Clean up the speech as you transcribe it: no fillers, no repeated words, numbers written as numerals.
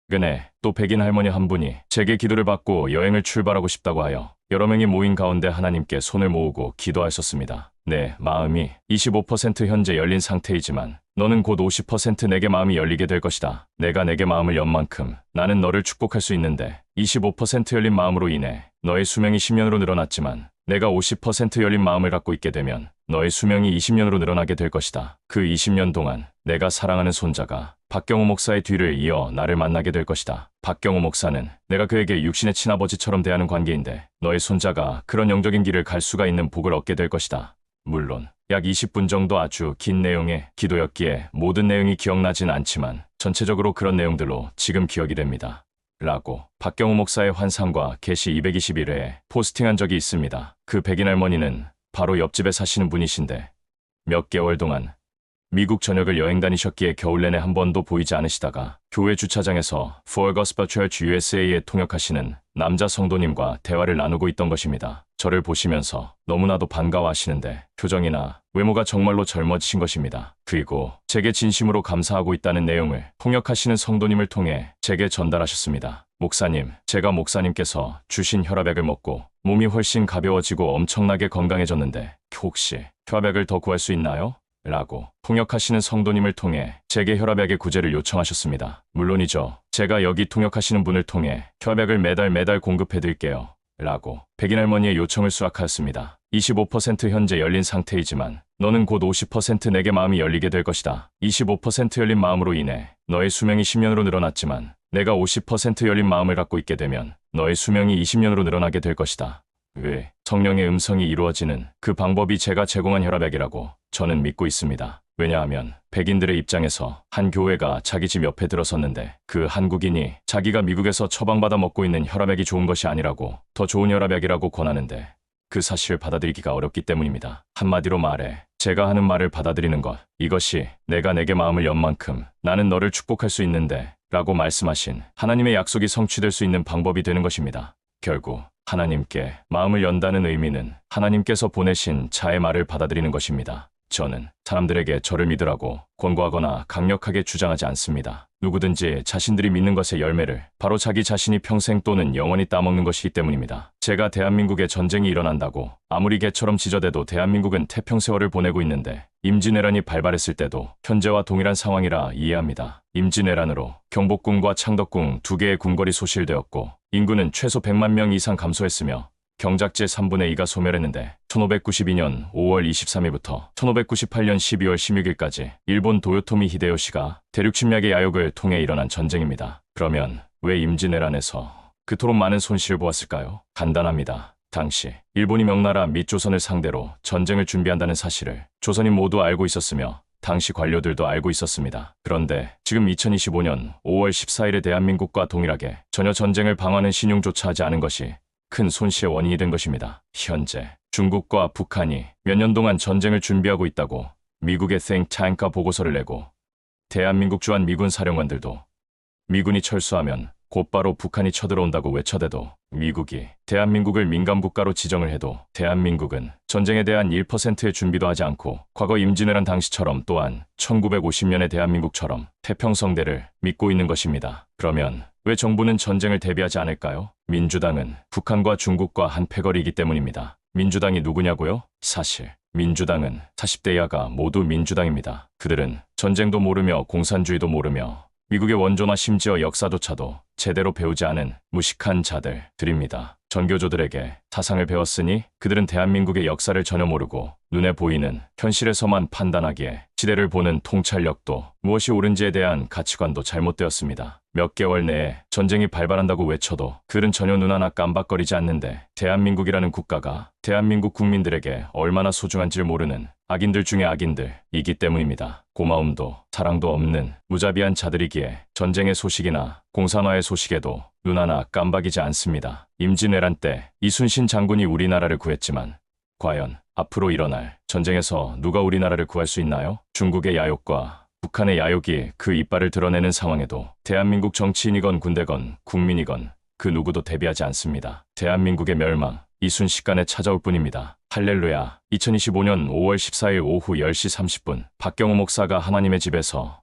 그네 또 백인 할머니 한 분이 제게 기도를 받고 여행을 출발하고 싶다고 하여 여러 명이 모인 가운데 하나님께 손을 모으고 기도하셨습니다. 내 마음이 25% 현재 열린 상태이지만 너는 곧 50% 내게 마음이 열리게 될 것이다. 내가 내게 마음을 연 만큼 나는 너를 축복할 수 있는데 25% 열린 마음으로 인해 너의 수명이 10년으로 늘어났지만 내가 50% 열린 마음을 갖고 있게 되면 너의 수명이 20년으로 늘어나게 될 것이다. 그 20년 동안 내가 사랑하는 손자가 박경호 목사의 뒤를 이어 나를 만나게 될 것이다. 박경호 목사는 내가 그에게 육신의 친아버지처럼 대하는 관계인데 너의 손자가 그런 영적인 길을 갈 수가 있는 복을 얻게 될 것이다. 물론 약 20분 정도 아주 긴 내용의 기도였기에 모든 내용이 기억나진 않지만 전체적으로 그런 내용들로 지금 기억이 됩니다. 라고 박경호 목사의 환상과 게시 221회에 포스팅한 적이 있습니다. 그 백인 할머니는 바로 옆집에 사시는 분이신데 몇 개월 동안 미국 전역을 여행 다니셨기에 겨울 내내 한 번도 보이지 않으시다가 교회 주차장에서 Full Gospel Church USA에 통역하시는 남자 성도님과 대화를 나누고 있던 것입니다. 저를 보시면서 너무나도 반가워하시는데 표정이나 외모가 정말로 젊어지신 것입니다. 그리고 제게 진심으로 감사하고 있다는 내용을 통역하시는 성도님을 통해 제게 전달하셨습니다. 목사님, 제가 목사님께서 주신 혈압약을 먹고 몸이 훨씬 가벼워지고 엄청나게 건강해졌는데 혹시 혈압약을 더 구할 수 있나요? 라고 통역하시는 성도님을 통해 제게 혈압약의 구제를 요청하셨습니다. 물론이죠. 제가 여기 통역하시는 분을 통해 혈압약을 매달 공급해드릴게요. 라고 백인 할머니의 요청을 수락하였습니다. 25% 현재 열린 상태이지만 너는 곧 50% 내게 마음이 열리게 될 것이다. 25% 열린 마음으로 인해 너의 수명이 10년으로 늘어났지만 내가 50% 열린 마음을 갖고 있게 되면 너의 수명이 20년으로 늘어나게 될 것이다. 왜 성령의 음성이 이루어지는 그 방법이 제가 제공한 혈압약이라고 저는 믿고 있습니다. 왜냐하면 백인들의 입장에서 한 교회가 자기 집 옆에 들어섰는데 그 한국인이 자기가 미국에서 처방받아 먹고 있는 혈압약이 좋은 것이 아니라고 더 좋은 혈압약이라고 권하는데 그 사실을 받아들이기가 어렵기 때문입니다. 한마디로 말해 제가 하는 말을 받아들이는 것, 이것이 내가 내게 마음을 연 만큼 나는 너를 축복할 수 있는데 라고 말씀하신 하나님의 약속이 성취될 수 있는 방법이 되는 것입니다. 결국 하나님께 마음을 연다는 의미는 하나님께서 보내신 자의 말을 받아들이는 것입니다. 저는 사람들에게 저를 믿으라고 권고하거나 강력하게 주장하지 않습니다. 누구든지 자신들이 믿는 것의 열매를 바로 자기 자신이 평생 또는 영원히 따먹는 것이기 때문입니다. 제가 대한민국에 전쟁이 일어난다고 아무리 개처럼 지저대도 대한민국은 태평세월을 보내고 있는데 임진왜란이 발발했을 때도 현재와 동일한 상황이라 이해합니다. 임진왜란으로 경복궁과 창덕궁 두 개의 궁궐이 소실되었고 인구는 최소 100만 명 이상 감소했으며 경작지의 3분의 2가 소멸했는데 1592년 5월 23일부터 1598년 12월 16일까지 일본 도요토미 히데요시가 대륙 침략의 야욕을 통해 일어난 전쟁입니다. 그러면 왜 임진왜란에서 그토록 많은 손실을 보았을까요? 간단합니다. 당시 일본이 명나라 및 조선을 상대로 전쟁을 준비한다는 사실을 조선인 모두 알고 있었으며 당시 관료들도 알고 있었습니다. 그런데 지금 2025년 5월 14일에 대한민국과 동일하게 전혀 전쟁을 방어하는 신용조차 하지 않은 것이 큰 손실의 원인이 된 것입니다. 현재 중국과 북한이 몇 년 동안 전쟁을 준비하고 있다고 미국의 think tank가 보고서를 내고 대한민국 주한 미군 사령관들도 미군이 철수하면 곧바로 북한이 쳐들어온다고 외쳐대도 미국이 대한민국을 민간국가로 지정을 해도 대한민국은 전쟁에 대한 1%의 준비도 하지 않고 과거 임진왜란 당시처럼 또한 1950년의 대한민국처럼 태평성대를 믿고 있는 것입니다. 그러면 왜 정부는 전쟁을 대비하지 않을까요? 민주당은 북한과 중국과 한 패거리이기 때문입니다. 민주당이 누구냐고요? 사실 민주당은 40대 이하가 모두 민주당입니다. 그들은 전쟁도 모르며 공산주의도 모르며 미국의 원조나 심지어 역사조차도 제대로 배우지 않은 무식한 자들입니다. 전교조들에게 사상을 배웠으니 그들은 대한민국의 역사를 전혀 모르고 눈에 보이는 현실에서만 판단하기에 시대를 보는 통찰력도 무엇이 옳은지에 대한 가치관도 잘못되었습니다. 몇 개월 내에 전쟁이 발발한다고 외쳐도 그들은 전혀 눈 하나 깜박거리지 않는데 대한민국이라는 국가가 대한민국 국민들에게 얼마나 소중한지를 모르는 악인들 중에 악인들이기 때문입니다. 고마움도 사랑도 없는 무자비한 자들이기에 전쟁의 소식이나 공산화의 소식에도 눈 하나 깜박이지 않습니다. 임진왜란 때 이순신 장군이 우리나라를 구했지만 과연 앞으로 일어날 전쟁에서 누가 우리나라를 구할 수 있나요? 중국의 야욕과 북한의 야욕이 그 이빨을 드러내는 상황에도 대한민국 정치인이건 군대건 국민이건 그 누구도 대비하지 않습니다. 대한민국의 멸망 이 순식간에 찾아올 뿐입니다. 할렐루야. 2025년 5월 14일 오후 10시 30분 박경호 목사가 하나님의 집에서